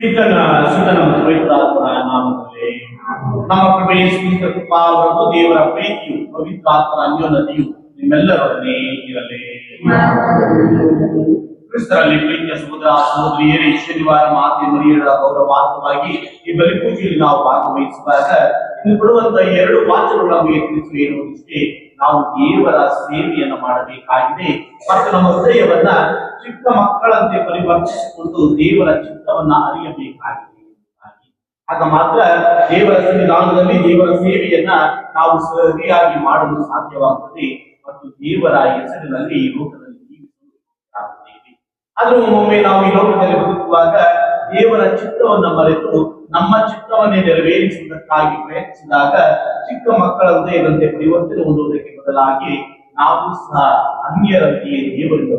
पितನ ಸುತನ ಪವಿತ್ರಾತ್ಮನ ನಾಮದಲ್ಲಿ ನಮ್ಮ ಪ್ರಭು ಯೇಸು ಕ್ರಿಸ್ತ ಕೃಪಾವರವು ದೇವರ ಪ್ರೀತಿಯು ಪವಿತ್ರಾತ್ಮನ ಅನ್ಯೋನ್ಯತೆಯು ನಿಮ್ಮೆಲ್ಲರೊಡನೆ ಇರಲಿ. ಕ್ರಿಸ್ತರಲ್ಲಿ ಪ್ರೀತಿಯ ಸಹೋದರ ಸಹೋದರಿಯರೇ, ಶನಿವಾರ ಮಾತೆ ಮರಿಯಳ ಗೌರವಾರ್ಥವಾಗಿ ಈ ಬಲಿ ಪೂಜೆಯಲ್ಲಿ ನಾವು ಭಾಗವಹಿಸುವಾಗ ಇನ್ನು ಬಿಡುವಂತ 2 ವಾಕ್ಯಗಳು ನಮಗೆ ತಿಳಿಸುವೇನು ಇಷ್ಟೇ: ನಾವು ದೇವರ ಸೇವೆಯನ್ನು ಮಾಡಬೇಕಾಗಿದೆ ಮತ್ತು ನಮ್ಮ ಹೃದಯವನ್ನ ಚಿಕ್ಕ ಮಕ್ಕಳಂತೆ ಪರಿವರ್ತಿಸಿಕೊಂಡು ದೇವರ ಚಿತ್ತವನ್ನ ಅರಿಯಬೇಕಾಗಿದೆ. ಆಗ ಮಾತ್ರ ದೇವರ ಸನ್ನಿಧಾನದಲ್ಲಿ ದೇವರ ಸೇವೆಯನ್ನ ನಾವು ಸರಿಯಾಗಿ ಮಾಡಲು ಸಾಧ್ಯವಾಗುತ್ತದೆ ಮತ್ತು ದೇವರ ಹೆಸರಿನಲ್ಲಿ ಈ ಲೋಕದಲ್ಲಿ ಜೀವಿಸಲು ಸಾಧ್ಯತೆ. ಆದ್ರೂ ಒಮ್ಮೊಮ್ಮೆ ನಾವು ಈ ಲೋಕದಲ್ಲಿ ಬದುಕುವಾಗ ದೇವರ ಚಿತ್ತವನ್ನ ಮರೆತು ನಮ್ಮ ಚಿತ್ತವನ್ನೇ ನೆರವೇರಿಸುವುದಕ್ಕಾಗಿ ಪ್ರಯತ್ನಿಸಿದಾಗ ಚಿಕ್ಕ ಮಕ್ಕಳ ಹೃದಯದಂತೆ ಪರಿವರ್ತನೆ ಹೊಂದುವುದಕ್ಕೆ ಬದಲಾಗಿ ನಾವು ಸಹ ಅನ್ಯರಂತೆಯೇ ದೇವರಿಂದ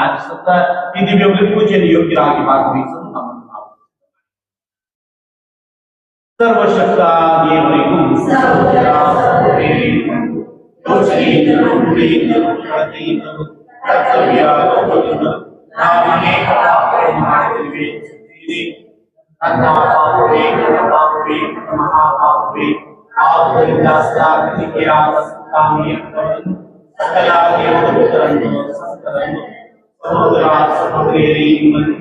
ಆಚರಿಸುತ್ತಾ ಈ ದಿವ್ಯ ಬಲಿ ಪೂಜೆಯಲ್ಲಿ ಯೋಗ್ಯರಾಗಿ ಭಾಗವಹಿಸಲು ನಮ್ಮನ್ನು ನಾವು ಸರ್ವಶಕ್ತ ದೇವರಿಗೂ ಕರ್ತವ್ಯ ನಾವು ಅನೇಕ ಪಾಪಗಳನ್ನು ಮಾಡಿದ್ದೇವೆ. ನನ್ನ ಪಾಪವೇ, ನನ್ನ ಪಾಪವೇ, ನನ್ನ ಮಹಾಪಾಪವೇ. ಆದುದರಿಂದ ಶ್ಲಾಘನೀಯರಾದ ಸಂತಾನಿಯರನ್ನು, ಸಕಲ ದೇವದೂತರನ್ನು, ಸಂತರನ್ನು, ಸಹೋದರ ಸಹೋದರಿಯರೇ, ನಿಮ್ಮನ್ನು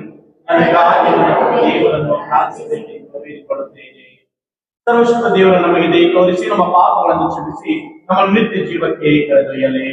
ನನಗಾಗಿ ದೇವರನ್ನು ಪ್ರಾರ್ಥಿಸಬೇಕೆಂದು ಬೇಡಿಕೊಳ್ಳುತ್ತೇನೆ. ಸರ್ವಶಕ್ತ ದೇವರು ನಮಗೆ ದಯ ತೋರಿಸಿ ನಮ್ಮ ಪಾಪಗಳನ್ನು ಕ್ಷಮಿಸಿ ನಮ್ಮ ನಿತ್ಯ ಜೀವಕ್ಕೆ ಕರೆದೊಯ್ಯಲೇ.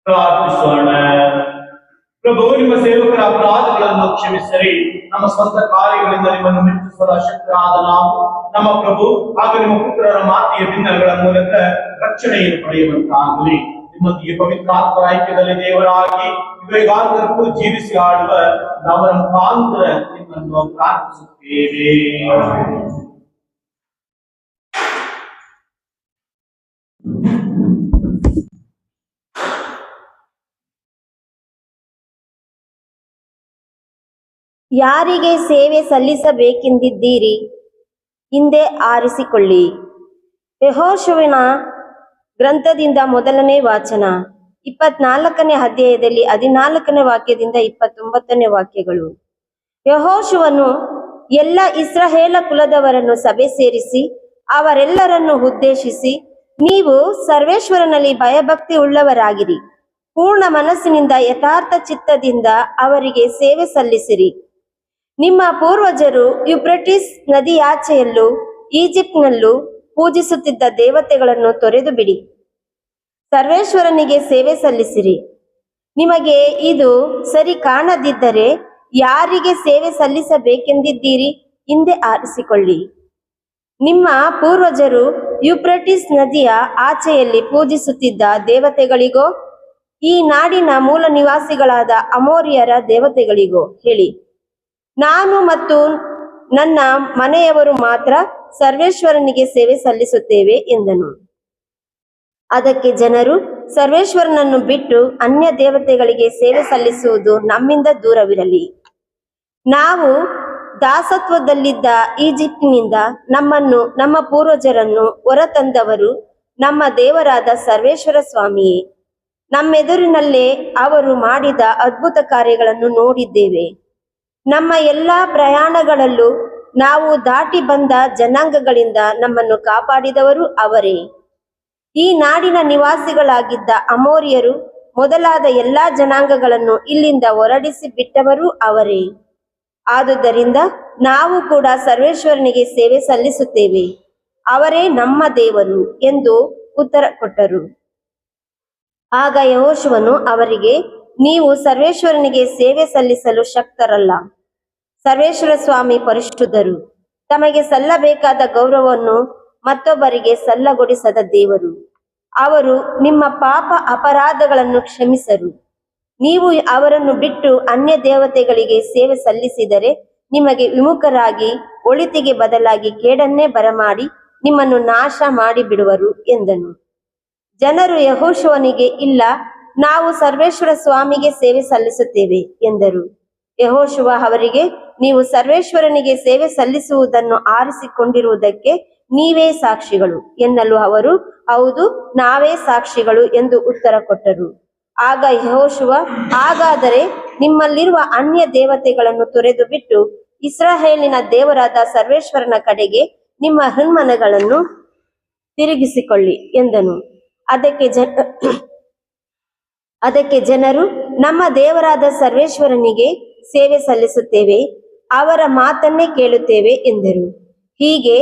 ಪ್ರಾರ್ಥಿಸೋಣ. ಪ್ರಭು, ನಿಮ್ಮ ಸೇವಕರ ಅಪರಾಧಗಳನ್ನು ಕ್ಷಮಿಸಿರಿ. ನಮ್ಮ ಸ್ವಂತ ಕಾರ್ಯಗಳಿಂದ ನಿಮ್ಮನ್ನು ಮೆಚ್ಚಿಸಲು ಅಶಕ್ತರಾದ ನಾವು ನಮ್ಮ ಪ್ರಭು ಹಾಗೂ ನಿಮ್ಮ ಪುತ್ರರ ಮಾತೆಯ ಭಿನ್ನಗಳ ಮೂಲಕ ರಕ್ಷಣೆಯನ್ನು ಪಡೆಯುವಂತಾಗಲಿ. ನಿಮ್ಮೊಂದಿಗೆ ಪವಿತ್ರಾತ್ಮರ ಐಕ್ಯದಲ್ಲಿ ದೇವರಾಗಿ ಯುಗಾಂತರಕ್ಕೂ ಜೀವಿಸಿ ಆಡುವ ಅವರ ಮುಖಾಂತರ ನಿಮ್ಮನ್ನು ಪ್ರಾರ್ಥಿಸುತ್ತೇವೆ. ಯಾರಿಗೆ ಸೇವೆ ಸಲ್ಲಿಸಬೇಕೆಂದಿದ್ದೀರಿ, ಹಿಂದೆ ಆರಿಸಿಕೊಳ್ಳಿ. ಯೆಹೋಶುವನ ಗ್ರಂಥದಿಂದ ಮೊದಲನೇ ವಾಚನ, 24ನೇ ಅಧ್ಯಾಯದಲ್ಲಿ 14ನೇ ವಾಕ್ಯದಿಂದ 29ನೇ ವಾಕ್ಯಗಳು. ಯೆಹೋಶುವನು ಎಲ್ಲ ಇಸ್ರಾಯೇಲ ಕುಲದವರನ್ನು ಸಭೆ ಸೇರಿಸಿ ಅವರೆಲ್ಲರನ್ನು ಉದ್ದೇಶಿಸಿ, ನೀವು ಸರ್ವೇಶ್ವರನಲ್ಲಿ ಭಯಭಕ್ತಿ ಉಳ್ಳವರಾಗಿರಿ, ಪೂರ್ಣ ಮನಸ್ಸಿನಿಂದ ಯಥಾರ್ಥ ಚಿತ್ತದಿಂದ ಅವರಿಗೆ ಸೇವೆ ಸಲ್ಲಿಸಿರಿ. ನಿಮ್ಮ ಪೂರ್ವಜರು ಯುಪ್ರಟಿಸ್ ನದಿಯಾಚೆಯಲ್ಲೂ ಈಜಿಪ್ಟ್ನಲ್ಲೂ ಪೂಜಿಸುತ್ತಿದ್ದ ದೇವತೆಗಳನ್ನು ತೊರೆದು ಬಿಡಿ, ಸರ್ವೇಶ್ವರನಿಗೆ ಸೇವೆ ಸಲ್ಲಿಸಿರಿ. ನಿಮಗೆ ಇದು ಸರಿ ಕಾಣದಿದ್ದರೆ ಯಾರಿಗೆ ಸೇವೆ ಸಲ್ಲಿಸಬೇಕೆಂದಿದ್ದೀರಿ, ಹಿಂದೆ ಆರಿಸಿಕೊಳ್ಳಿ. ನಿಮ್ಮ ಪೂರ್ವಜರು ಯುಪ್ರಟಿಸ್ ನದಿಯ ಆಚೆಯಲ್ಲಿ ಪೂಜಿಸುತ್ತಿದ್ದ ದೇವತೆಗಳಿಗೋ, ಈ ನಾಡಿನ ಮೂಲ ನಿವಾಸಿಗಳಾದ ಅಮೋರಿಯರ ದೇವತೆಗಳಿಗೋ ಹೇಳಿ, ನಾನು ಮತ್ತು ನನ್ನ ಮನೆಯವರು ಮಾತ್ರ ಸರ್ವೇಶ್ವರನಿಗೆ ಸೇವೆ ಸಲ್ಲಿಸುತ್ತೇವೆ ಎಂದನು. ಅದಕ್ಕೆ ಜನರು, ಸರ್ವೇಶ್ವರನನ್ನು ಬಿಟ್ಟು ಅನ್ಯ ದೇವತೆಗಳಿಗೆ ಸೇವೆ ಸಲ್ಲಿಸುವುದು ನಮ್ಮಿಂದ ದೂರವಿರಲಿ. ನಾವು ದಾಸತ್ವದಲ್ಲಿದ್ದ ಈಜಿಪ್ಟಿನಿಂದ ನಮ್ಮನ್ನು ನಮ್ಮ ಪೂರ್ವಜರನ್ನು ಹೊರತಂದವರು ನಮ್ಮ ದೇವರಾದ ಸರ್ವೇಶ್ವರ ಸ್ವಾಮಿಯೇ. ನಮ್ಮೆದುರಿನಲ್ಲೇ ಅವರು ಮಾಡಿದ ಅದ್ಭುತ ಕಾರ್ಯಗಳನ್ನು ನೋಡಿದ್ದೇವೆ. ನಮ್ಮ ಎಲ್ಲಾ ಪ್ರಯಾಣಗಳಲ್ಲೂ ನಾವು ದಾಟಿ ಬಂದ ಜನಾಂಗಗಳಿಂದ ನಮ್ಮನ್ನು ಕಾಪಾಡಿದವರು ಅವರೇ. ಈ ನಾಡಿನ ನಿವಾಸಿಗಳಾಗಿದ್ದ ಅಮೋರಿಯರು ಮೊದಲಾದ ಎಲ್ಲಾ ಜನಾಂಗಗಳನ್ನು ಇಲ್ಲಿಂದ ಹೊರಡಿಸಿ ಬಿಟ್ಟವರು ಅವರೇ. ಆದುದರಿಂದ ನಾವು ಕೂಡ ಸರ್ವೇಶ್ವರನಿಗೆ ಸೇವೆ ಸಲ್ಲಿಸುತ್ತೇವೆ, ಅವರೇ ನಮ್ಮ ದೇವರು ಎಂದು ಉತ್ತರ ಕೊಟ್ಟರು. ಆಗ ಯೆಹೋಶುವನು ಅವರಿಗೆ, ನೀವು ಸರ್ವೇಶ್ವರನಿಗೆ ಸೇವೆ ಸಲ್ಲಿಸಲು ಶಕ್ತರಲ್ಲ. ಸರ್ವೇಶ್ವರ ಸ್ವಾಮಿ ಪರಿಶುದ್ಧರು, ತಮಗೆ ಸಲ್ಲಬೇಕಾದ ಗೌರವವನ್ನು ಮತ್ತೊಬ್ಬರಿಗೆ ಸಲ್ಲಗೊಡಿಸದ ದೇವರು. ಅವರು ನಿಮ್ಮ ಪಾಪ ಅಪರಾಧಗಳನ್ನು ಕ್ಷಮಿಸರು. ನೀವು ಅವರನ್ನು ಬಿಟ್ಟು ಅನ್ಯ ದೇವತೆಗಳಿಗೆ ಸೇವೆ ಸಲ್ಲಿಸಿದರೆ ನಿಮಗೆ ವಿಮುಖರಾಗಿ ಒಳಿತಿಗೆ ಬದಲಾಗಿ ಕೇಡನ್ನೇ ಬರಮಾಡಿ ನಿಮ್ಮನ್ನು ನಾಶ ಮಾಡಿ ಬಿಡುವರು ಎಂದನು. ಜನರು ಯೆಹೋಶುವನಿಗೆ, ಇಲ್ಲ, ನಾವು ಸರ್ವೇಶ್ವರ ಸ್ವಾಮಿಗೆ ಸೇವೆ ಸಲ್ಲಿಸುತ್ತೇವೆ ಎಂದರು. ಯೆಹೋಶುವ ಅವರಿಗೆ, ನೀವು ಸರ್ವೇಶ್ವರನಿಗೆ ಸೇವೆ ಸಲ್ಲಿಸುವುದನ್ನು ಆರಿಸಿಕೊಂಡಿರುವುದಕ್ಕೆ ನೀವೇ ಸಾಕ್ಷಿಗಳು ಎನ್ನಲು ಅವರು, ಹೌದು, ನಾವೇ ಸಾಕ್ಷಿಗಳು ಎಂದು ಉತ್ತರ ಕೊಟ್ಟರು. ಆಗ ಯೆಹೋಶುವ, ಹಾಗಾದರೆ ನಿಮ್ಮಲ್ಲಿರುವ ಅನ್ಯ ದೇವತೆಗಳನ್ನು ತೊರೆದು ಬಿಟ್ಟು ಇಸ್ರಾಯೇಲಿನ ದೇವರಾದ ಸರ್ವೇಶ್ವರನ ಕಡೆಗೆ ನಿಮ್ಮ ಹೃನ್ಮನಗಳನ್ನು ತಿರುಗಿಸಿಕೊಳ್ಳಿ ಎಂದನು. ಅದಕ್ಕೆ ಜನರು, ನಮ್ಮ ದೇವರಾದ ಸರ್ವೇಶ್ವರನಿಗೆ ಸೇವೆ ಸಲ್ಲಿಸುತ್ತೇವೆ, ಅವರ ಮಾತನ್ನೇ ಕೇಳುತ್ತೇವೆ ಎಂದರು. ಹೀಗೆ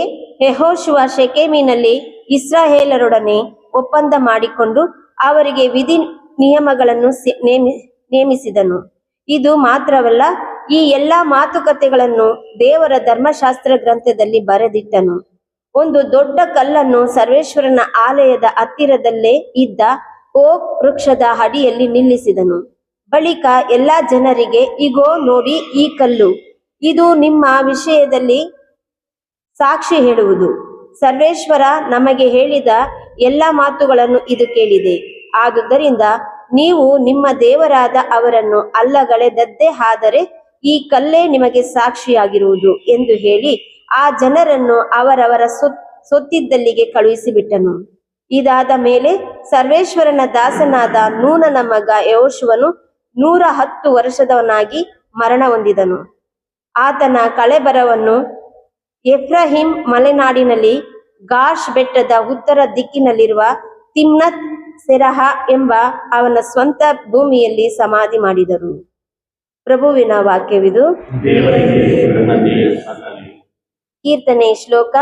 ಯೆಹೋಶುವ ಶೆಕೆಮಿನಲ್ಲಿ ಇಸ್ರಾಯೇಲರೊಡನೆ ಒಪ್ಪಂದ ಮಾಡಿಕೊಂಡು ಅವರಿಗೆ ವಿಧಿ ನಿಯಮಗಳನ್ನು ನೇಮಿಸಿದನು. ಇದು ಮಾತ್ರವಲ್ಲ, ಈ ಎಲ್ಲಾ ಮಾತುಕತೆಗಳನ್ನು ದೇವರ ಧರ್ಮಶಾಸ್ತ್ರ ಗ್ರಂಥದಲ್ಲಿ ಬರೆದಿಟ್ಟನು. ಒಂದು ದೊಡ್ಡ ಕಲ್ಲನ್ನು ಸರ್ವೇಶ್ವರನ ಆಲಯದ ಹತ್ತಿರದಲ್ಲೇ ಇದ್ದ ಓಕ್ ವೃಕ್ಷದ ಅಡಿಯಲ್ಲಿ ನಿಲ್ಲಿಸಿದನು. ಬಳಿಕ ಎಲ್ಲಾ ಜನರಿಗೆ, ಇಗೋ ನೋಡಿ ಈ ಕಲ್ಲು, ಇದು ನಿಮ್ಮ ವಿಷಯದಲ್ಲಿ ಸಾಕ್ಷಿ ಹೇಳುವುದು. ಸರ್ವೇಶ್ವರ ನಮಗೆ ಹೇಳಿದ ಎಲ್ಲಾ ಮಾತುಗಳನ್ನು ಇದು ಕೇಳಿದೆ. ಆದುದರಿಂದ ನೀವು ನಿಮ್ಮ ದೇವರಾದ ಅವರನ್ನು ಅಲ್ಲಗಳೆದದ್ದೇ ಆದರೆ ಈ ಕಲ್ಲೇ ನಿಮಗೆ ಸಾಕ್ಷಿಯಾಗಿರುವುದು ಎಂದು ಹೇಳಿ ಆ ಜನರನ್ನು ಅವರವರ ಸೊತ್ತಿದ್ದಲ್ಲಿಗೆ ಕಳುಹಿಸಿಬಿಟ್ಟನು. ಇದಾದ ಮೇಲೆ ಸರ್ವೇಶ್ವರನ ದಾಸನಾದ ನೂನನ ಮಗ ಯೆಹೋಶುವನು 110 ವರ್ಷದವನಾಗಿ ಮರಣ ಹೊಂದಿದನು. ಆತನ ಕಳೇಬರವನ್ನು ಎಫ್ರಾಹಿಂ ಮಲೆನಾಡಿನಲ್ಲಿ ಗಾಷ್ ಬೆಟ್ಟದ ಉತ್ತರ ದಿಕ್ಕಿನಲ್ಲಿರುವ ತಿಮ್ನತ್ ಸೆರಹ ಎಂಬ ಅವನ ಸ್ವಂತ ಭೂಮಿಯಲ್ಲಿ ಸಮಾಧಿ ಮಾಡಿದರು. ಪ್ರಭುವಿನ ವಾಕ್ಯವಿದು. ಕೀರ್ತನೆ ಶ್ಲೋಕ.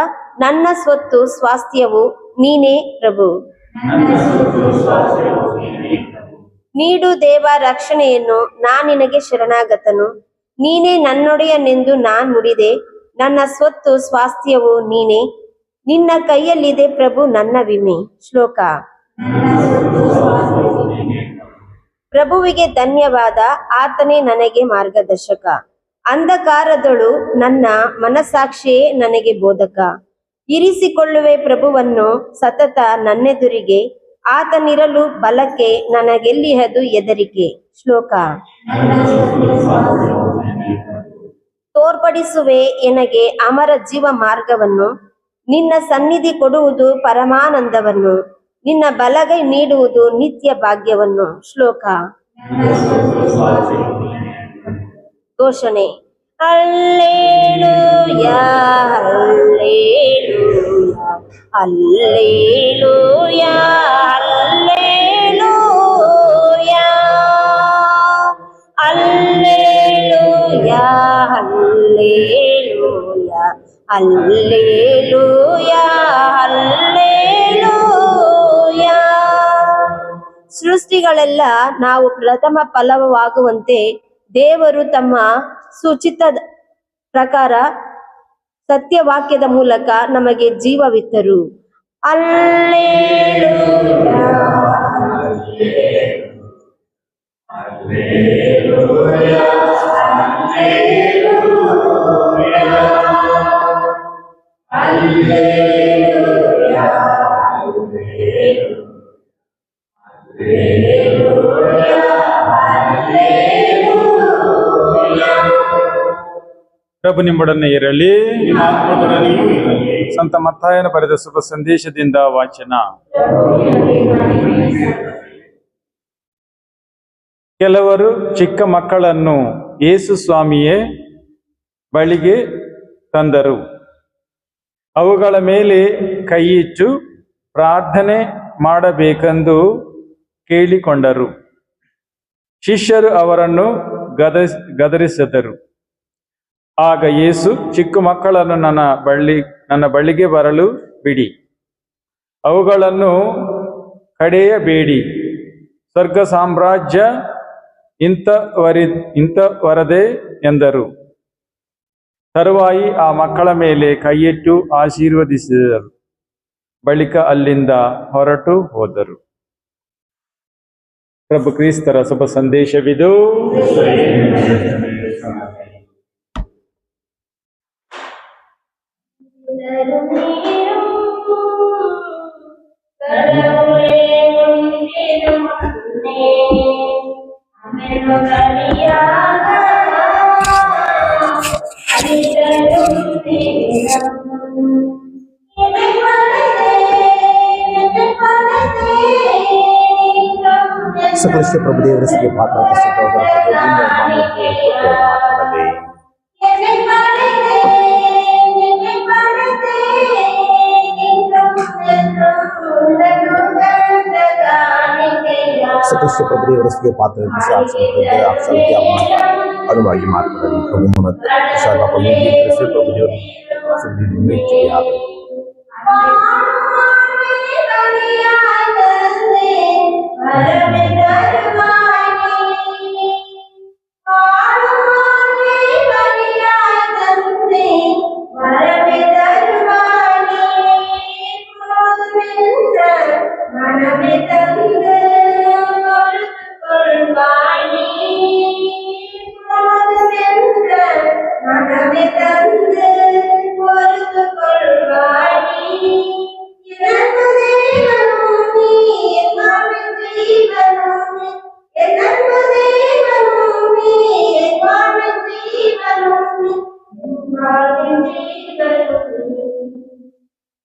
ನನ್ನ ಸ್ವತ್ತು ಸ್ವಾಸ್ಥ್ಯವು ನೀನೇ ಪ್ರಭು. ನೀಡು ದೇವ ರಕ್ಷಣೆಯನ್ನು, ನಿನಗೆ ಶರಣಾಗತನು. ನೀನೇ ನನ್ನೊಡೆಯನೆಂದು ನುಡಿದೆ. ನನ್ನ ಸ್ವತ್ತು ಸ್ವಾಸ್ಥ್ಯವು ನೀನೇ, ನಿನ್ನ ಕೈಯಲ್ಲಿದೆ ಪ್ರಭು ನನ್ನ ವಿಮೆ. ಶ್ಲೋಕ. ಪ್ರಭುವಿಗೆ ಧನ್ಯವಾದ, ಆತನೇ ನನಗೆ ಮಾರ್ಗದರ್ಶಕ. ಅಂಧಕಾರದೊಳು ನನ್ನ ಮನಸ್ಸಾಕ್ಷಿಯೇ ನನಗೆ ಬೋಧಕ. ಇರಿಸಿಕೊಳ್ಳುವೆ ಪ್ರಭುವನ್ನು ಸತತ ನನ್ನೆದುರಿಗೆ, ಆತನಿರಲು ಬಲಕ್ಕೆ ನನಗೆಲ್ಲಿಹದು ಹೆದರಿಕೆ. ಶ್ಲೋಕ. ತೋರ್ಪಡಿಸುವೆ ಎನಗೆ ಅಮರ ಜೀವ ಮಾರ್ಗವನ್ನು, ನಿನ್ನ ಸನ್ನಿಧಿ ಕೊಡುವುದು ಪರಮಾನಂದವನ್ನು, ನಿನ್ನ ಬಲಗೈ ನೀಡುವುದು ನಿತ್ಯ ಭಾಗ್ಯವನ್ನು. ಶ್ಲೋಕ. ಘೋಷಣೆ. Hallelujah hallelujah hallelujah hallelujah hallelujah hallelujah hallelujah. ಸೃಷ್ಟಿಗಳೆಲ್ಲ ನಾವು ಪ್ರಥಮ ಫಲವಾಗುವಂತೆ ದೇವರು ತಮ್ಮ ಸುಚಿತದ ಪ್ರಕಾರ ಸತ್ಯವಾಕ್ಯದ ಮೂಲಕ ನಮಗೆ ಜೀವವಿತ್ತರು. ಹಲ್ಲೆಲೂಯಾ ಹಲ್ಲೆಲೂಯಾ ಹಲ್ಲೆಲೂಯಾ ಪ್ರಭು ನಿಮ್ಮೊಡನೆ ಇರಲಿ. ಸಂತ ಮತ್ತಾಯನ ಬರೆದ ಶುಭ ಸಂದೇಶದಿಂದ ವಾಚನ. ಕೆಲವರು ಚಿಕ್ಕ ಮಕ್ಕಳನ್ನು ಯೇಸು ಸ್ವಾಮಿಯೇ ಬಳಿಗೆ ತಂದರು. ಅವುಗಳ ಮೇಲೆ ಕೈಯಿಟ್ಟು ಪ್ರಾರ್ಥನೆ ಮಾಡಬೇಕೆಂದು ಕೇಳಿಕೊಂಡರು. ಶಿಷ್ಯರು ಅವರನ್ನು ಗದರಿಸಿದರು. ಆಗ ಯೇಸು, ಚಿಕ್ಕ ಮಕ್ಕಳನ್ನು ನನ್ನ ಬಳಿಗೆ ಬರಲು ಬಿಡಿ, ಅವುಗಳನ್ನು ಕಡೆಯಬೇಡಿ, ಸ್ವರ್ಗ ಸಾಮ್ರಾಜ್ಯ ಇಂಥವರದೇ ಎಂದರು. ತರುವಾಯಿ ಆ ಮಕ್ಕಳ ಮೇಲೆ ಕೈಯಿಟ್ಟು ಆಶೀರ್ವದಿಸಿದರು. ಬಳಿಕ ಅಲ್ಲಿಂದ ಹೊರಟು ಹೋದರು. ಪ್ರಭು ಕ್ರಿಸ್ತರ ಶುಭ ಸಂದೇಶವಿದು. ಸಕಲೇಶ್ವರ ಪ್ರಭು ದೇವರ ಶ್ರೀ ಪಾತ್ರ ಸಕಲೇಶ್ವರ ಪ್ರಭು ದೇವರ ಶ್ರೀ ಪಾತ್ರ ಅನುವಾಗಿ ಮಾತನಾಡಿ ಪ್ರಭು ಪ್ರಭು ದೇವರ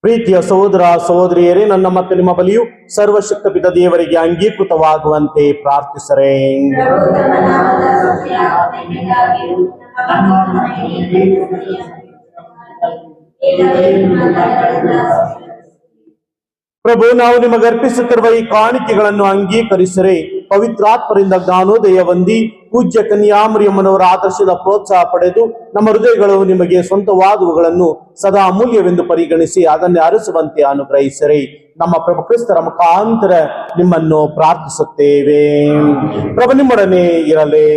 ಪ್ರೀತಿಯ ಸಹೋದರ ಸಹೋದರಿಯರೇ, ನನ್ನ ಮತ್ತು ನಿಮ್ಮ ಬಲಿಯು ಸರ್ವಶಕ್ತ ಪಿತ ದೇವರಿಗೆ ಅಂಗೀಕೃತವಾಗುವಂತೆ ಪ್ರಾರ್ಥಿಸರೇ. ಪ್ರಭು, ನಾವು ನಿಮಗೆ ಅರ್ಪಿಸುತ್ತಿರುವ ಈ ಕಾಣಿಕೆಗಳನ್ನು ಅಂಗೀಕರಿಸರೆ. ಪವಿತ್ರಾತ್ಮರಿಂದ ಜ್ಞಾನೋದಯ ಹೊಂದಿ ಪೂಜ್ಯ ಕನ್ಯಾಮರಿಯಮ್ಮನವರ ಆದರ್ಶದ ಪ್ರೋತ್ಸಾಹ ಪಡೆದು ನಮ್ಮ ಹೃದಯಗಳು ನಿಮಗೆ ಸ್ವಂತವಾದವುಗಳನ್ನು ಸದಾ ಅಮೂಲ್ಯವೆಂದು ಪರಿಗಣಿಸಿ ಅದನ್ನೇ ಅರಸುವಂತೆ ಅನುಗ್ರಹಿಸರೆ. ನಮ್ಮ ಪ್ರಭು ಕ್ರಿಸ್ತರ ಮುಖಾಂತರ ನಿಮ್ಮನ್ನು ಪ್ರಾರ್ಥಿಸುತ್ತೇವೆ. ಪ್ರಭು ನಿಮ್ಮೊಡನೆ ಇರಲೇ.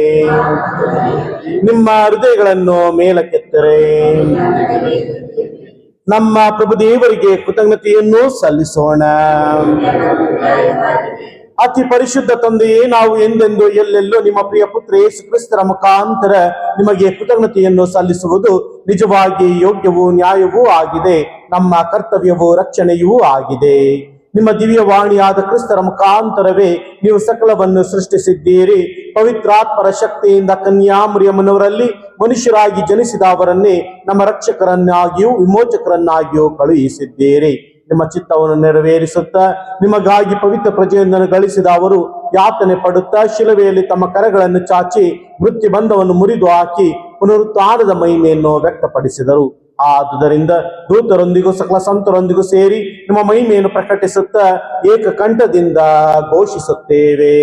ನಿಮ್ಮ ಹೃದಯಗಳನ್ನು ಮೇಲಕ್ಕೆತ್ತರೆ. ನಮ್ಮ ಪ್ರಭು ದೇವರಿಗೆ ಕೃತಜ್ಞತೆಯನ್ನು ಸಲ್ಲಿಸೋಣ. ಅತಿ ಪರಿಶುದ್ಧ ತಂದೆಯೇ, ನಾವು ಎಂದೆಂದು ಎಲ್ಲೆಲ್ಲೋ ನಿಮ್ಮ ಪ್ರಿಯ ಪುತ್ರ ಯೇಸು ಕ್ರಿಸ್ತರ ಮುಖಾಂತರ ನಿಮಗೆ ಕೃತಜ್ಞತೆಯನ್ನು ಸಲ್ಲಿಸುವುದು ನಿಜವಾಗಿ ಯೋಗ್ಯವೂ ನ್ಯಾಯವೂ ಆಗಿದೆ. ನಮ್ಮ ಕರ್ತವ್ಯವೂ ರಕ್ಷಣೆಯೂ ಆಗಿದೆ. ನಿಮ್ಮ ದಿವ್ಯವಾಣಿಯಾದ ಕ್ರಿಸ್ತರ ಮುಖಾಂತರವೇ ನೀವು ಸಕಲವನ್ನು ಸೃಷ್ಟಿಸಿದ್ದೀರಿ. ಪವಿತ್ರಾತ್ಮರ ಶಕ್ತಿಯಿಂದ ಕನ್ಯಾಮರಿಯಮ್ಮನವರಲ್ಲಿ ಮನುಷ್ಯರಾಗಿ ಜನಿಸಿದ ಅವರನ್ನೇ ನಮ್ಮ ರಕ್ಷಕರನ್ನಾಗಿಯೂ ವಿಮೋಚಕರನ್ನಾಗಿಯೂ ಕಳುಹಿಸಿದ್ದೀರಿ. ನಿಮ್ಮ ಚಿತ್ತವನ್ನು ನೆರವೇರಿಸುತ್ತಾ ನಿಮಗಾಗಿ ಪವಿತ್ರ ಪ್ರಜೆಯೊಂದನ್ನು ಗಳಿಸಿದ ಅವರು ಯಾತನೆ ಪಡುತ್ತಾ ಶಿಲುಬೆಯಲ್ಲಿ ತಮ್ಮ ಕರಗಳನ್ನು ಚಾಚಿ ಮೃತ್ಯು ಬಂಧವನ್ನು ಮುರಿದು ಹಾಕಿ ಪುನರುತ್ಥಾನದ ಮಹಿಮೆಯನ್ನು ವ್ಯಕ್ತಪಡಿಸಿದರು. ಆದುದರಿಂದ ದೂತರೊಂದಿಗೂ ಸಕಲ ಸಂತರೊಂದಿಗೂ ಸೇರಿ ನಿಮ್ಮ ಮಹಿಮೆಯನ್ನು ಪ್ರಕಟಿಸುತ್ತಾ ಏಕಕಂಠದಿಂದ ಘೋಷಿಸುತ್ತೇವೆ.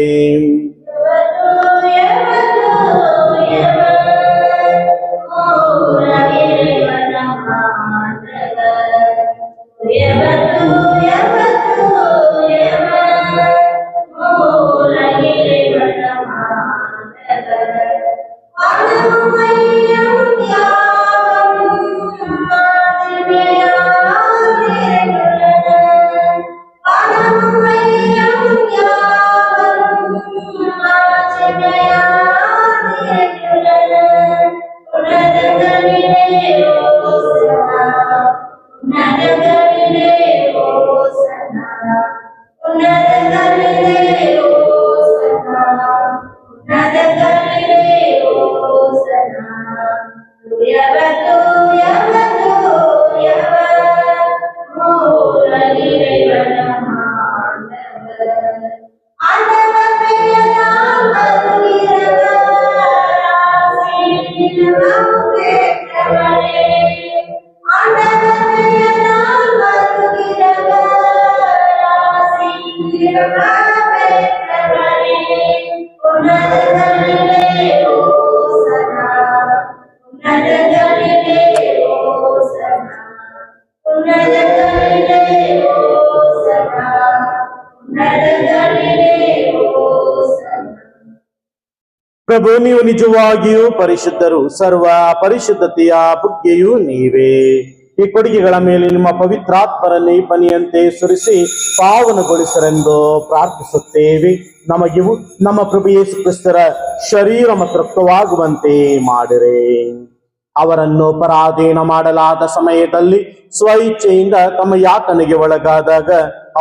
ಪ್ರಭು, ನೀವು ನಿಜವಾಗಿಯೂ ಪರಿಶುದ್ಧರು, ಸರ್ವ ಪರಿಶುದ್ಧತೆಯ ಬುಗ್ಗೆಯೂ ನೀವೇ. ಈ ಕೊಡುಗೆಗಳ ಮೇಲೆ ನಿಮ್ಮ ಪವಿತ್ರಾತ್ಮರನ್ನೇ ಪನಿಯಂತೆ ಸುರಿಸಿ ಪಾವನಗೊಳಿಸರೆಂದು ಪ್ರಾರ್ಥಿಸುತ್ತೇವೆ. ನಮಗಿವು ನಮ್ಮ ಪ್ರಭು ಯೇಸು ಕ್ರಿಸ್ತರ ಶರೀರ ಮತ್ತು ರಕ್ತವಾಗುವಂತೆ ಮಾಡಿರೆ. ಅವರನ್ನು ಪರಾಧೀನ ಮಾಡಲಾದ ಸಮಯದಲ್ಲಿ ಸ್ವಇಚ್ಛೆಯಿಂದ ತಮ್ಮ ಯಾತನೆಗೆ ಒಳಗಾದಾಗ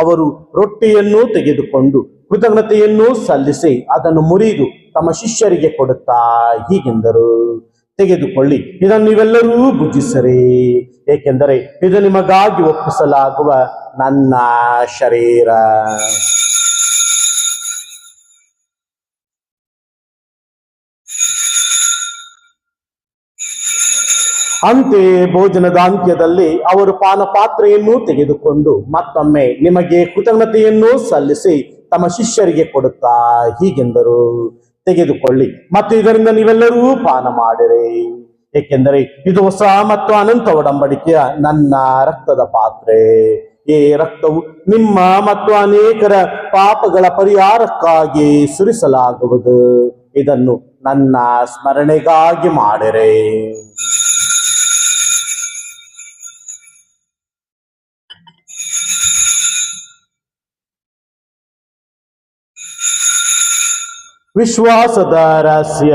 ಅವರು ರೊಟ್ಟಿಯನ್ನು ತೆಗೆದುಕೊಂಡು ಕೃತಜ್ಞತೆಯನ್ನು ಸಲ್ಲಿಸಿ ಅದನ್ನು ಮುರಿದು ತಮ್ಮ ಶಿಷ್ಯರಿಗೆ ಕೊಡುತ್ತಾ ಹೀಗೆಂದರು, ತೆಗೆದುಕೊಳ್ಳಿ, ಇದನ್ನು ನೀವೆಲ್ಲರೂ ಭುಜಿಸರಿ, ಏಕೆಂದರೆ ಇದು ನಿಮಗಾಗಿ ಒಪ್ಪಿಸಲಾಗುವ ನನ್ನ ಶರೀರ. ಅಂತೆಯೇ ಭೋಜನದ ಅಂತ್ಯದಲ್ಲಿ ಅವರು ಪಾನಪಾತ್ರೆಯನ್ನು ತೆಗೆದುಕೊಂಡು ಮತ್ತೊಮ್ಮೆ ನಿಮಗೆ ಕೃತಜ್ಞತೆಯನ್ನು ಸಲ್ಲಿಸಿ ತಮ್ಮ ಶಿಷ್ಯರಿಗೆ ಕೊಡುತ್ತಾ ಹೀಗೆಂದರು, ತೆಗೆದುಕೊಳ್ಳಿ ಮತ್ತು ಇದರಿಂದ ನೀವೆಲ್ಲರೂ ಪಾನ ಮಾಡಿರಿ, ಏಕೆಂದರೆ ಇದು ಹೊಸ ಮತ್ತು ಅನಂತ ಒಡಂಬಡಿಕೆಯ ನನ್ನ ರಕ್ತದ ಪಾತ್ರೆ. ಈ ರಕ್ತವು ನಿಮ್ಮ ಮತ್ತು ಅನೇಕರ ಪಾಪಗಳ ಪರಿಹಾರಕ್ಕಾಗಿ ಸುರಿಸಲಾಗುವುದು. ಇದನ್ನು ನನ್ನ ಸ್ಮರಣೆಗಾಗಿ ಮಾಡಿರಿ. ವಿಶ್ವಾಸದ ರಹಸ್ಯ.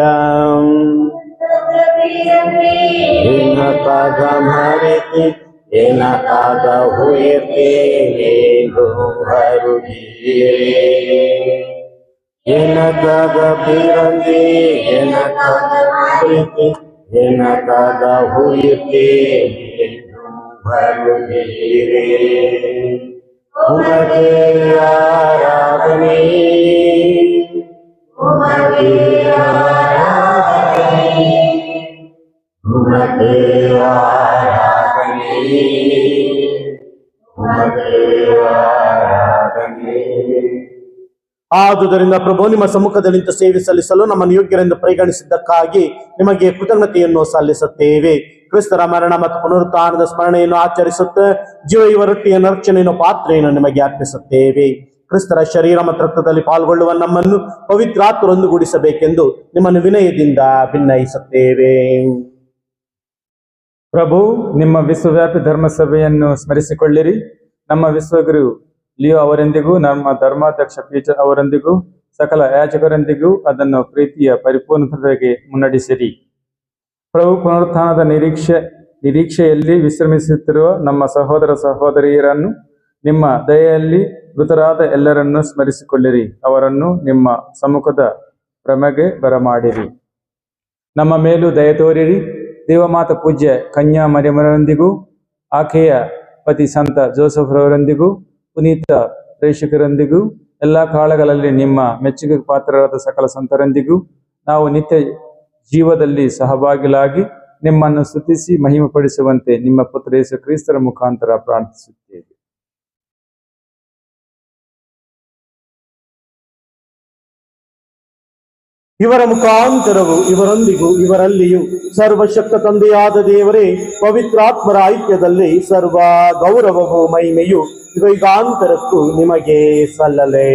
ಏನಕ್ಕಾಗ ಮರೆತಿ ಏನಕ್ಕಾಗ ಹುಯತೇನೆಂದು ಹರುಗೀರೆ, ಏನಕ್ಕಾಗ ಬಿರಂದಿ ಏನಕ್ಕಾಗ ಪ್ರೀತಿ ಏನಕ್ಕಾಗ ಹುಯತೇನೆಂದು ಹರುಗೀರೆ. ಉಮಗೆ ಆರಾಧನೆ ಆದುದರಿಂದ ಪ್ರಭು, ನಿಮ್ಮ ಸಮ್ಮುಖದಲ್ಲಿ ನಿಂತು ಸೇವೆ ಸಲ್ಲಿಸಲು ನಮ್ಮನ್ನು ಯೋಗ್ಯರೆಂದು ಪರಿಗಣಿಸಿದ್ದಕ್ಕಾಗಿ ನಿಮಗೆ ಕೃತಜ್ಞತೆಯನ್ನು ಸಲ್ಲಿಸುತ್ತೇವೆ. ಕ್ರಿಸ್ತರ ಮರಣ ಮತ್ತು ಪುನರುತ್ಥಾನದ ಸ್ಮರಣೆಯನ್ನು ಆಚರಿಸುತ್ತಾ ಜೀವ ರೊಟ್ಟಿಯನ್ನು ರಕ್ಷಣೆಯನ್ನು ಪಾತ್ರೆಯನ್ನು ನಿಮಗೆ ಅರ್ಪಿಸುತ್ತೇವೆ. ಕ್ರಿಸ್ತರ ಶರೀರ ಮತ್ತು ರಕ್ತದಲ್ಲಿ ಪಾಲ್ಗೊಳ್ಳುವ ನಮ್ಮನ್ನು ಪವಿತ್ರಾತ್ಮರೊಂದುಗೂಡಿಸಬೇಕೆಂದು ನಿಮ್ಮನ್ನು ವಿನಯದಿಂದ ಭಿನ್ನಯಿಸುತ್ತೇವೆ. ಪ್ರಭು, ನಿಮ್ಮ ವಿಶ್ವವ್ಯಾಪಿ ಧರ್ಮಸಭೆಯನ್ನು ಸ್ಮರಿಸಿಕೊಳ್ಳಿರಿ. ನಮ್ಮ ವಿಶ್ವಗುರು ಲಿಯೋ ಅವರೊಂದಿಗೂ ನಮ್ಮ ಧರ್ಮಾಧ್ಯಕ್ಷ ಪೀಟರ್ ಅವರೊಂದಿಗೂ ಸಕಲ ಯಾಜಕರೊಂದಿಗೂ ಅದನ್ನು ಪ್ರೀತಿಯ ಪರಿಪೂರ್ಣತೆಗೆ ಮುನ್ನಡೆಸಿರಿ. ಪ್ರಭು, ಪುನರುತ್ಥಾನದ ನಿರೀಕ್ಷೆಯಲ್ಲಿ ವಿಶ್ರಮಿಸುತ್ತಿರುವ ನಮ್ಮ ಸಹೋದರ ಸಹೋದರಿಯರನ್ನು ನಿಮ್ಮ ದಯೆಯಲ್ಲಿ ಮೃತರಾದ ಎಲ್ಲರನ್ನೂ ಸ್ಮರಿಸಿಕೊಳ್ಳಿರಿ. ಅವರನ್ನು ನಿಮ್ಮ ಸಮ್ಮುಖದ ಭ್ರಮೆಗೆ ಬರಮಾಡಿರಿ. ನಮ್ಮ ಮೇಲೂ ದಯ ತೋರಿರಿ. ದೇವಮಾತ ಪೂಜ್ಯ ಕನ್ಯಾ ಮರಿಯಮ್ಮರೊಂದಿಗೂ ಆಕೆಯ ಪತಿ ಸಂತ ಜೋಸೆಫ್ ರವರೊಂದಿಗೂ ಪುನೀತ ಪ್ರೇಷಕರೊಂದಿಗೂ ಎಲ್ಲ ಕಾಲಗಳಲ್ಲಿ ನಿಮ್ಮ ಮೆಚ್ಚುಗೆ ಪಾತ್ರರಾದ ಸಕಲ ಸಂತರೊಂದಿಗೂ ನಾವು ನಿತ್ಯ ಜೀವದಲ್ಲಿ ಸಹಭಾಗಿಗಳಾಗಿ ನಿಮ್ಮನ್ನು ಸ್ತುತಿಸಿ ಮಹಿಮೆಪಡಿಸುವಂತೆ ನಿಮ್ಮ ಪುತ್ರ ಯೇಸು ಕ್ರಿಸ್ತರ ಮುಖಾಂತರ ಪ್ರಾರ್ಥಿಸುತ್ತೇವೆ. ಇವರ ಮುಖಾಂತರವು ಇವರೊಂದಿಗೂ ಇವರಲ್ಲಿಯೂ ಸರ್ವಶಕ್ತ ತಂದೆಯಾದ ದೇವರೇ, ಪವಿತ್ರಾತ್ಮರ ಐಕ್ಯದಲ್ಲಿ ಸರ್ವ ಗೌರವವು ಮಹಿಮೆಯು ಯುಗಾಂತರಕ್ಕೂ ನಿಮಗೆ ಸಲ್ಲಲೇ.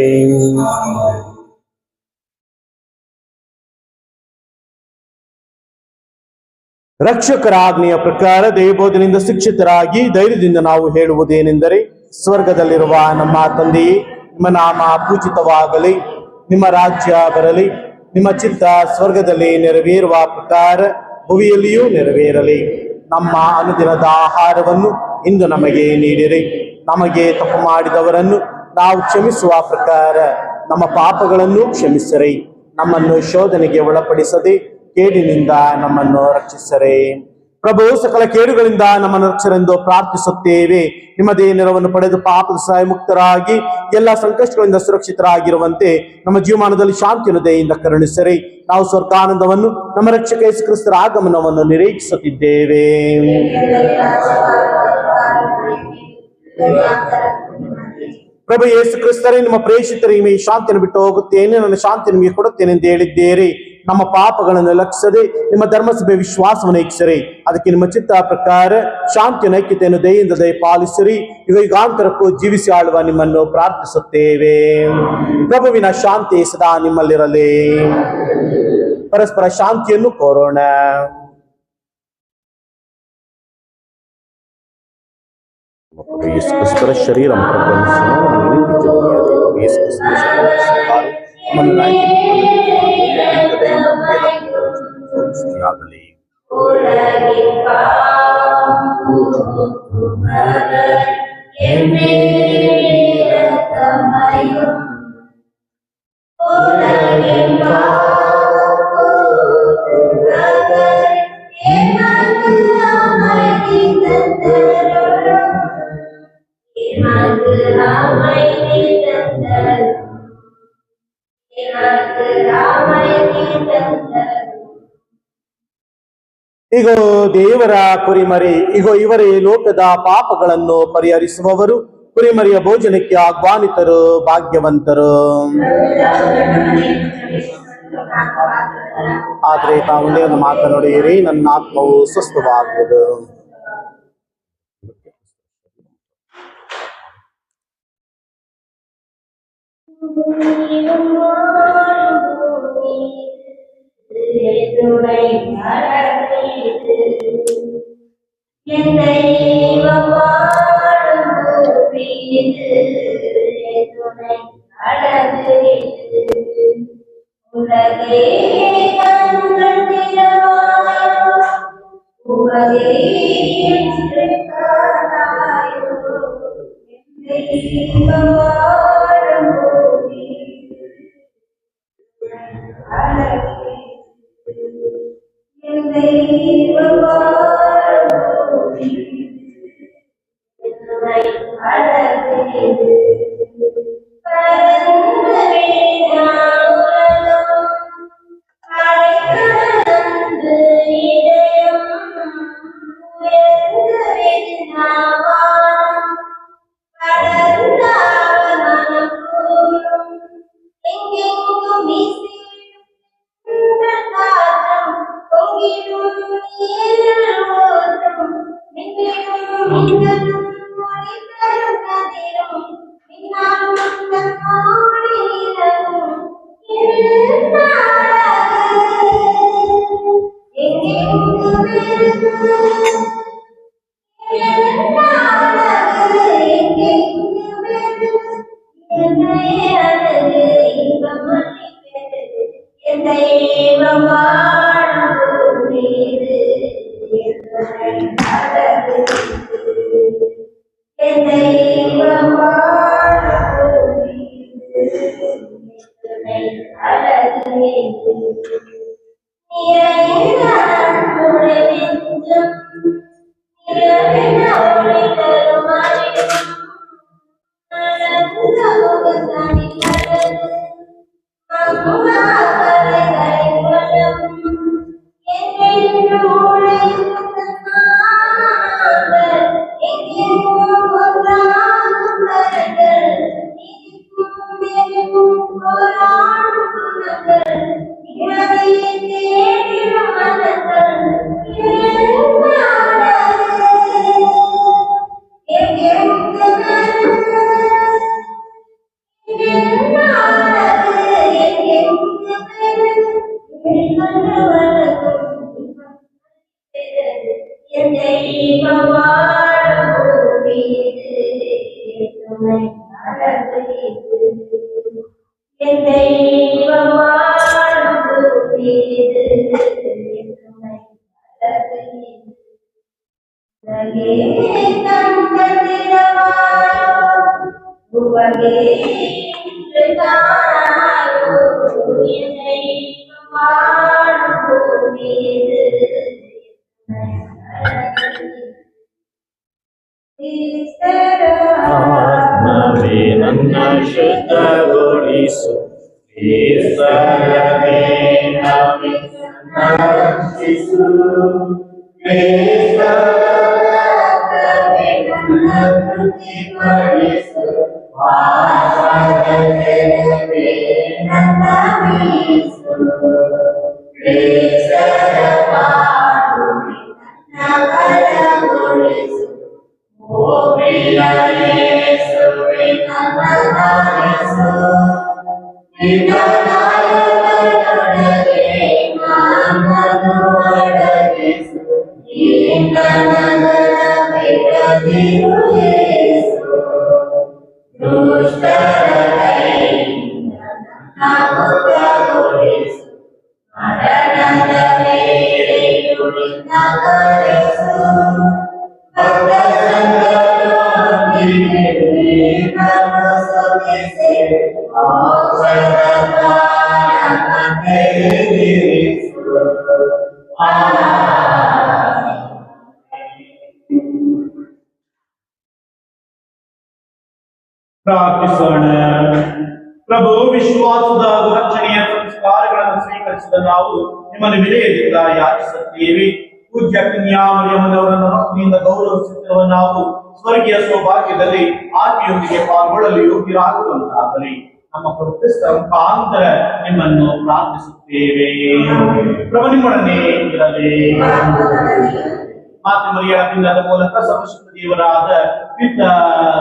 ರಕ್ಷಕರ ಆಜ್ಞೆಯ ಪ್ರಕಾರ ದೇವಬೋಧನೆಯಿಂದ ಶಿಕ್ಷಿತರಾಗಿ ಧೈರ್ಯದಿಂದ ನಾವು ಹೇಳುವುದೇನೆಂದರೆ, ಸ್ವರ್ಗದಲ್ಲಿರುವ ನಮ್ಮ ತಂದೆಯೇ, ನಿಮ್ಮ ನಾಮ ಪೂಜಿತವಾಗಲಿ, ನಿಮ್ಮ ರಾಜ್ಯ ಬರಲಿ, ನಿಮ್ಮ ಚಿತ್ತ ಸ್ವರ್ಗದಲ್ಲಿ ನೆರವೇರುವ ಪ್ರಕಾರ ಭುವಿಯಲ್ಲಿಯೂ ನೆರವೇರಲಿ. ನಮ್ಮ ಅನುದಿನದ ಆಹಾರವನ್ನು ಇಂದು ನಮಗೆ ನೀಡಿರಿ. ನಮಗೆ ತಪ್ಪು ಮಾಡಿದವರನ್ನು ನಾವು ಕ್ಷಮಿಸುವ ಪ್ರಕಾರ ನಮ್ಮ ಪಾಪಗಳನ್ನು ಕ್ಷಮಿಸಿರಿ. ನಮ್ಮನ್ನು ಶೋಧನೆಗೆ ಒಳಪಡಿಸದೆ ಕೇಡಿನಿಂದ ನಮ್ಮನ್ನು ರಕ್ಷಿಸರೆ. ಪ್ರಭು, ಸಕಲ ಕೇಡುಗಳಿಂದ ನಮ್ಮನ್ನು ರಕ್ಷರೆಂದು ಪ್ರಾರ್ಥಿಸುತ್ತೇವೆ. ನಿಮ್ಮದೇ ನೆರವನ್ನು ಪಡೆದು ಪಾಪದ ಸಹಾಯ ಮುಕ್ತರಾಗಿ ಎಲ್ಲ ಸಂಕಷ್ಟಗಳಿಂದ ಸುರಕ್ಷಿತರಾಗಿರುವಂತೆ ನಮ್ಮ ಜೀವಮಾನದಲ್ಲಿ ಶಾಂತಿಯನ್ನು ದಯೆಯಿಂದ ಕರುಣಿಸಿರಿ. ನಾವು ಸ್ವರ್ಗಾನಂದವನ್ನು ನಮ್ಮ ರಕ್ಷಕ ಯೇಸು ಕ್ರಿಸ್ತರ ಆಗಮನವನ್ನು ನಿರೀಕ್ಷಿಸುತ್ತಿದ್ದೇವೆ. ಪ್ರಭು ಯೇಸು ಕ್ರಿಸ್ತರೇ, ನಿಮ್ಮ ಪ್ರೇಷಿತರೇ, ಈ ಶಾಂತಿಯನ್ನು ಬಿಟ್ಟು ಹೋಗುತ್ತೇನೆ, ನನ್ನ ಶಾಂತಿ ನಿಮಗೆ ಕೊಡುತ್ತೇನೆ ಎಂದು ಹೇಳಿದ್ದೇರಿ. ನಮ್ಮ ಪಾಪಗಳನ್ನು ಲಕ್ಷಿಸದೆ ನಿಮ್ಮ ಧರ್ಮಸಭೆ ವಿಶ್ವಾಸವನ್ನು ಹೆಚ್ಚಿಸಿರಿ. ಅದಕ್ಕೆ ನಿಮ್ಮ ಚಿತ್ತ ಪ್ರಕಾರ ಶಾಂತಿಯ ಐಕ್ಯತೆಯನ್ನು ದಯೆಯಿಂದ ದಯಪಾಲಿಸಿರಿ. ಯುಗಾಂತರಕ್ಕೂ ಜೀವಿಸಿ ಆಳುವ ನಿಮ್ಮನ್ನು ಪ್ರಾರ್ಥಿಸುತ್ತೇವೆ. ಪ್ರಭುವಿನ ಶಾಂತಿ ಸದಾ ನಿಮ್ಮಲ್ಲಿರಲಿ. ಪರಸ್ಪರ ಶಾಂತಿಯನ್ನು ಕೋರೋಣ. ಯೇಸು ಕ್ರಿಸ್ತರ ಶರೀರ ಆಗಲಿ. ಇಗೋ ದೇವರ ಕುರಿಮರಿ, ಇಗೋ ಇವರೇ ಲೋಕದ ಪಾಪಗಳನ್ನು ಪರಿಹರಿಸುವವರು. ಕುರಿಮರಿಯ ಭೋಜನಕ್ಕೆ ಆಹ್ವಾನಿತರು ಭಾಗ್ಯವಂತರು. ಆದ್ರೆ ತಾವು ಒಂದು ಮಾತನಾಡಿರಿ, ನನ್ನ ಆತ್ಮವು ಸ್ವಸ್ಥವಾಗುವುದು. ಆತ್ಮವೇ ನನ್ನ ಶುದ್ಧಗೊಳಿಸು, ಈಶ್ವರನೇ ನನ್ನನ್ನು ರಕ್ಷಿಸು. ಕ್ರಿಸ್ತನೇ ನನ್ನ ತೃಪ್ತಿಪಡಿಸು, ಪಾಪಗಳನ್ನೇ ನನ್ನ ಮೀಸು. ಕ್ರಿಸ್ತನ ಪಾಲನೆ ನನ್ನ ಬಲಗೊಳಿಸು, ಓ ಪ್ರಿಯ ಯೇಸುವೇ ನನ್ನ ಲಾಲಿಸು. ನಿನ್ನ ನಾಮದೊಳಗೆ ನನ್ನನ್ನು ಅಡಗಿಸು, ನಿನ್ನ ನನ್ನ ಬಿಡದಿರು ಯೇಸು. ಪ್ರಾರ್ಥಿಸೋಣ. ಪ್ರಭು, ವಿಶ್ವಾಸದ ರಕ್ಷಣೆಯ ಸಂಸ್ಕಾರಗಳನ್ನು ಸ್ವೀಕರಿಸಿದ ನಾವು ನಿಮ್ಮನ್ನು ವಿನಯದಿಂದ ಯಾಚಿಸುತ್ತೇವೆ. ಪೂಜ್ಯ ಕನ್ಯಾ ಮರಿಯಮ್ಮನವರನ್ನು ಭಕ್ತಿಯಿಂದ ಗೌರವಿಸುತ್ತಿರುವ ನಾವು ಸ್ವರ್ಗೀಯ ಸೌಭಾಗ್ಯದಲ್ಲಿ ಆಕೆಯೊಂದಿಗೆ ಪಾಲ್ಗೊಳ್ಳಲು ಯೋಗ್ಯರಾಗುವಂತಾಗಲಿ ನಮ್ಮ ಕ್ರಿಸ್ತ ಮುಖಾಂತರ ನಿಮ್ಮನ್ನು ಪ್ರಾರ್ಥಿಸುತ್ತೇವೆ. ಪ್ರಭು ನಿಮ್ಮೊಡನೆ ಇರಲಿ. ಮಾತೆ ಮರಿಯ ಪಿಂಡದ ಮೂಲಕ ಸರ್ವಶಕ್ತ ದೇವರಾದ ಪಿತ,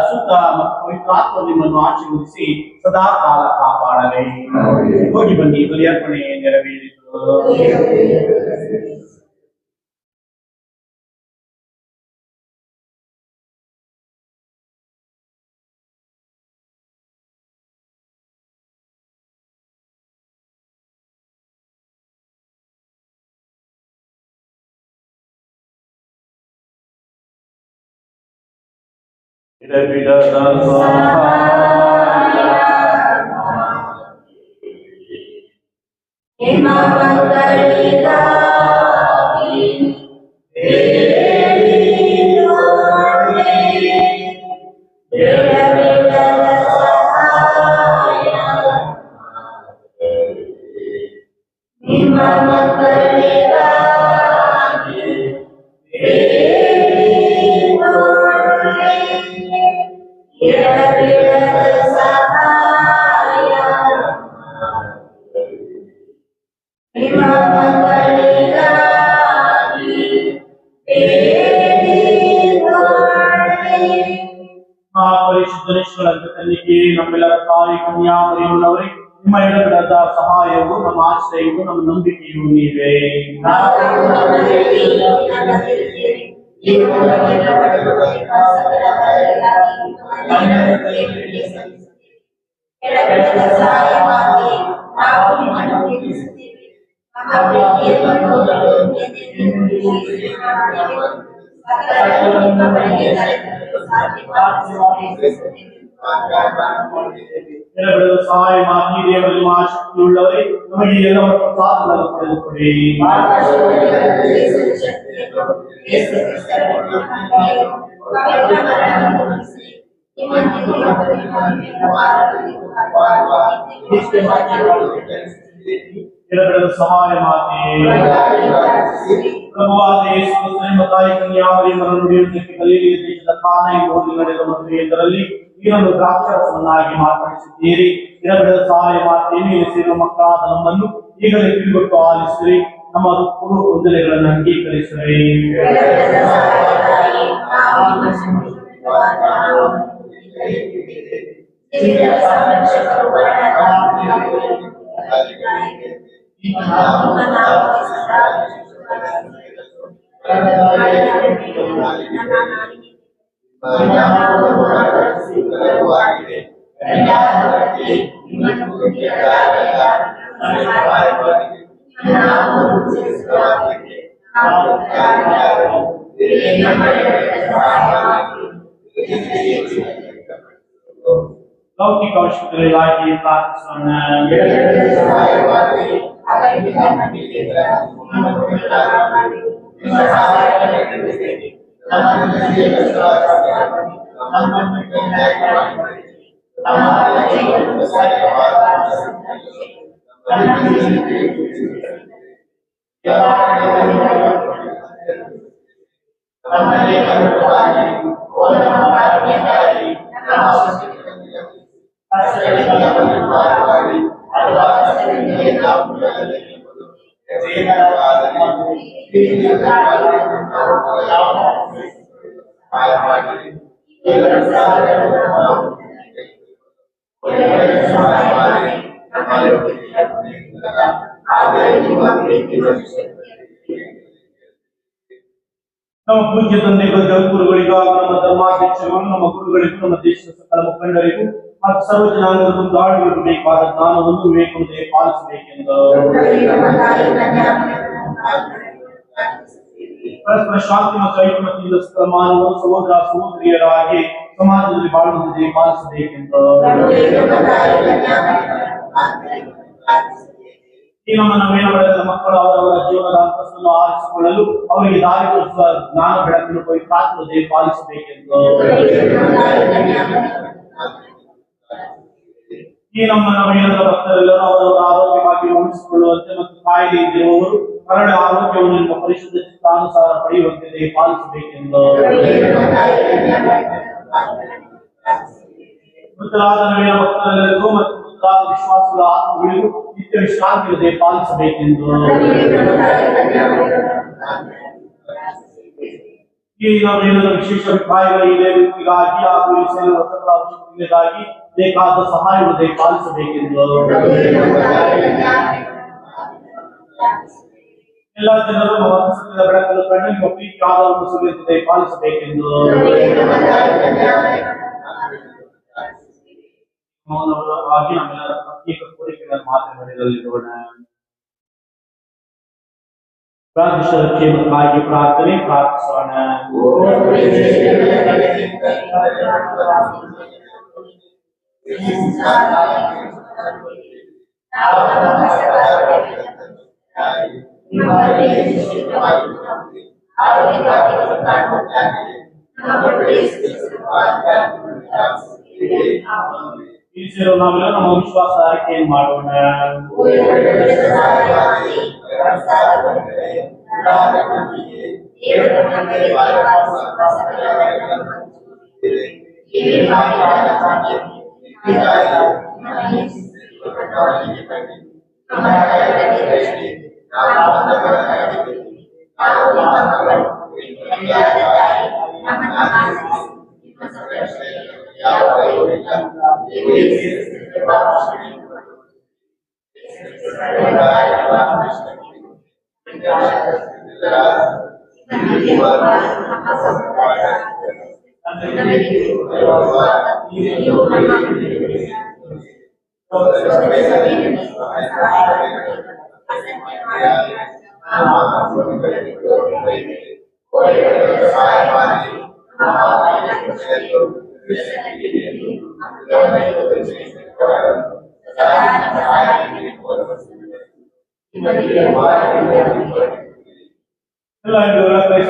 ಸುತ್ತ ಮತ್ತು ಪವಿತ್ರಾತ್ಮ ನಿಮ್ಮನ್ನು ಆಶೀರ್ವದಿಸಿ ಸದಾ ಕಾಲ ಕಾಪಾಡಲಿ. ಹೋಗಿ ಬನ್ನಿ, ಬಲಿಯರ್ಪಣೆ ನೆರವೇರಿತು. ನಮ್ಮೆಲ್ಲರ ತಾಯಿ ಕನ್ಯಾ ಮರಿಯಮ್ಮನವರೇ, ನಿಮ್ಮ ಎಡಬಿಡದ ಸಹಾಯವು ನಮ್ಮ ಆಶ್ರಯವು ನಮ್ಮ ನಂಬಿಕೆಯು ನೀವೇ. ಸಹಾಯ ಮಾಡಿ ದೇವರಲ್ಲಿ ಶಕ್ತಿಯುಳ್ಳವರೇ, ನಮಗೆ ಎಲ್ಲವರ ಪ್ರಸಾದಗಳನ್ನು ಪಡೆದುಕೊಡಿ. ಸಹಾಯ ಮಾತೆ ಪ್ರಭುವಾದ ಯೇಸು ಕ್ರಿಸ್ತನ ತಾಯಿ ಕನ್ಯಾ ಮರಿಯಮ್ಮನನ್ನು ನೀಡುವುದಕ್ಕೆ ಗಲಿಲಾಯ ದೇಶದ ಕಾನಾ ಎಂಬ ನಡೆದ ಮದುವೆಯೊಂದರಲ್ಲಿ ನೀರನ್ನು ದ್ರಾಕ್ಷಾರಸವನ್ನಾಗಿ ಮಾರ್ಪಡಿಸಿದ್ದೀರಿ. ಇರಬಿಡದ ಸಹಾಯ ಮಾತೆ, ನೀವು ಸೇರುವ ಮಕ್ಕಳಾದ ನಮ್ಮನ್ನು ಈಗಲೇ ಕಿವಿಗೊಟ್ಟು ಆಲಿಸಿರಿ, ನಮ್ಮ ಪೂರ್ವ ಗೊಂದಲೆಗಳನ್ನು ಅಂಗೀಕರಿಸಿರಿ. ಲೌಕಿಕ ಅವಶ್ಯಕತೆಗಳಿಗಾಗಿ ಪ್ರಾರ್ಥಿಸೋಣ. ನಮ್ಮ ಪೂಜ್ಯ ತಂದೆ ಗುರುಗಳಿಗೂ ನಮ್ಮ ಧರ್ಮಾಧ್ಯಕ್ಷರು, ನಮ್ಮ ಗುರುಗಳಿಗೂ, ನಮ್ಮ ದೇಶದ ಸಕಲ ಮುಖಂಡರಿಗೂ ಮತ್ತು ಸರ್ವ ಜನಾಂಗದ ಮುಂದಾಳುಗಳಿಗೂ ಬೇಕಾದ ಜ್ಞಾನವನ್ನು ವಿವೇಕವನ್ನು ಪಾಲಿಸಬೇಕೆಂದು ಪರಸ್ಪರ ಶಾಂತಿ ಮತ್ತು ಐಕಮತ್ಯದಿಂದ ಮಾನವರು ಸಹೋದರ ಸಹೋದರಿಯರಾಗಿ ಸಮಾಜದಲ್ಲಿ ಬಾಳುವುದೇ ಪಾಲಿಸಬೇಕೆಂದು ಈ ನಮ್ಮ ನವೇನ ಬೆಳೆದ ಮಕ್ಕಳು ಅವರವರ ಜೀವನದ ಅಂತಸ್ತನ್ನು ಆರಿಸಿಕೊಳ್ಳಲು ಅವರಿಗೆ ದಾರಿ ತೋರಿಸುವ ಜ್ಞಾನ ಬೆಳಕನ್ನು ಪವಿತ್ರಾತ್ಮದೇ ಪಾಲಿಸಬೇಕೆಂದು ಈ ನಮ್ಮ ನವೇನದ ಭಕ್ತರೆಲ್ಲರೂ ಅವರವರ ಆರೋಗ್ಯವಾಗಿ ಉಳಿಸಿಕೊಳ್ಳುವಂತೆ ಮತ್ತು ಕಾಯಿಲೆ ಇರುವವರು ಕರಡ ಆರೋಗ್ಯವನ್ನು ನಿಮ್ಮ ಪರಿಶುದ್ಧ ಚಿತ್ತಾನುಸಾರ ಪಡೆಯುವಂತೆ ಪಾಲಿಸಬೇಕೆಂದು ಮೃತರಾದ ನವೇನ ಭಕ್ತರೆಲ್ಲರಿಗೂ ಮತ್ತು ಮೃತರಾದ ವಿಶ್ವಾಸಗಳ ಆತ್ಮಗಳಿಗೂ ನಿತ್ಯ ವಿಶ್ರಾಂತಿಯದೆ ಪಾಲಿಸಬೇಕೆಂದು ಈ ನವೇನದ ವಿಶೇಷ ಅಭಿಪ್ರಾಯಗಳ ಈಡೇರಿಕೆಗಾಗಿ ಹಾಗೂ ಈ ಸೇವೆ ವಸಂತರ ಅವಶ್ಯಕತೆಗಳಿಗಾಗಿ ಬೇಕಾದ ಸಹಾಯವಿದೆ ಪಾಲಿಸಬೇಕೆಂದು ಎಲ್ಲ ಜನರು ಸತ್ಯದ ಬೆಳಕನ್ನು ಕಂಡು ನಿಮ್ಮ ಪ್ರೀತಿ ಆಧಾರವನ್ನು ಸುರಿಯುತ್ತದೆ ಪಾಲಿಸಬೇಕೆಂದು ಮೌನವಾಗಿ ನಮ್ಮೆಲ್ಲರ ಪ್ರತ್ಯೇಕ ಕೋರಿಕೆಗಳನ್ನು ಮಾತನಾಡಿರಲಿರೋಣ. ಪ್ರಾರ್ಥಿಸುವ ಕ್ಷೇಮಕ್ಕಾಗಿ ಪ್ರಾರ್ಥನೆ ಪ್ರಾರ್ಥಿಸೋಣ. ನಾವೆಲ್ಲ ನಮ್ಮ ವಿಶ್ವಾಸ ಆಯ್ಕೆಯನ್ನು ಮಾಡೋಣ.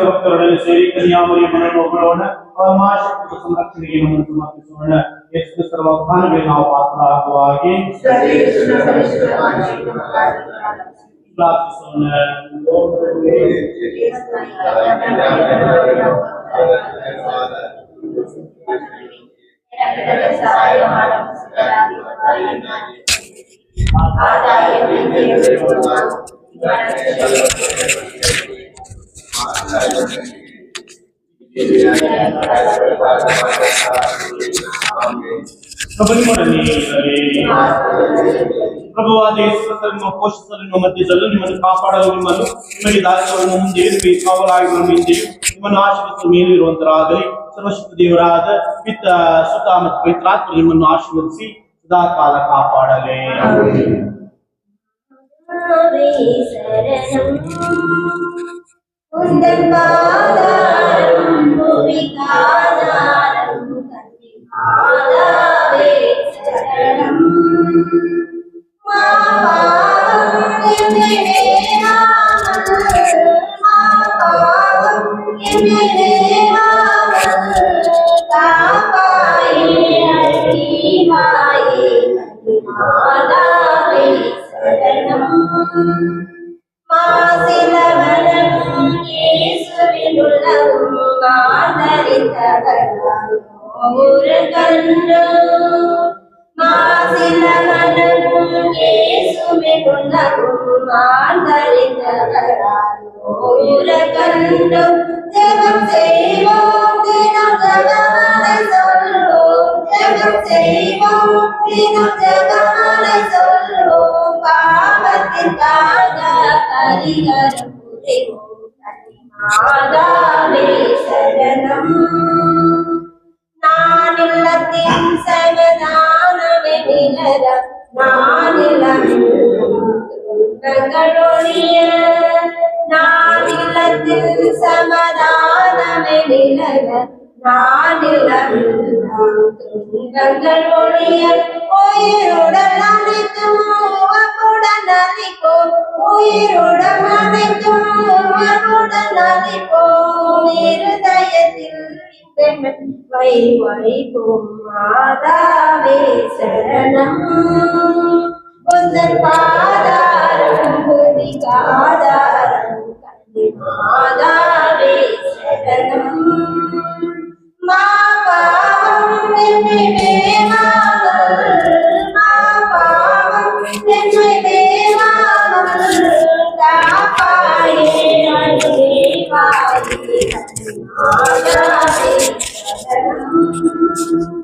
ಭಕ್ತರೊಡನೆ ಸೇರಿ ಕನ್ಯಾಮರಿಯ ಮನವನ್ನು ಹೊಗಳೋಣ. ಅವರ ಮಹಾಶಕ್ತಿಯ ಸಂರಕ್ಷಣೆಗೆ ನಮ್ಮನ್ನು ಸಮರ್ಪಿಸೋಣ. ಯೇಸು ಕ್ರಿಸ್ತರ ವಾಗ್ದಾನಗಳಿಗೆ ನಾವು ಪಾತ್ರರಾಗುವ ಹಾಗೆ ಪ್ರಾರ್ಥಿಸೋಣ. ಪ್ರಭುವಾದ ಯೇಸು ಕ್ರಿಸ್ತರನ್ನು ಪೋಷಿಸಲು ನಿಮ್ಮ ಮಧ್ಯದಲ್ಲೂ ನಿಮ್ಮನ್ನು ಕಾಪಾಡಲು ನಿಮಗೆ ದಾರಿಗಳನ್ನು ಮುಂದೆ ಕಾವಲಾಗಿರುವ ಹಿಂದೆಯೂ ನಿಮ್ಮನ್ನು ಆಶೀರ್ವದಿಸಲು ಮೇಲಿರುವಂತರಾಗಲಿ. ಸರ್ವಶಕ್ತಿ ದೇವರಾದ ಪಿತ ಸುತ ಮತ್ತು ಪವಿತ್ರಾತ್ಮ ನಿಮ್ಮನ್ನು ಆಶೀರ್ವದಿಸಿ ಸದಾ ಕಾಲ ಕಾಪಾಡಲೇ. நானிலத்தில் விலக நானில்லவில்லாம் துன்பங்கள் ஒழிய உயிருடன் அனைத்தும் உவப்புடன் அளிப்போம் உயிருடன் அனைத்தும் உவப்புடன் அளிப்போம் இருதயத்தில் வை வைப்போம் மாதாவே சரணம் உந்தன் பாதாரம் புதிகாதாரம் கண்ணி மாதாவே சரணம் மாபாவம் என்னை வேமாமல் மாபாவம் என்னை வேமாமல் காப்பாயே அழுவாயே மாதாவே சரணம்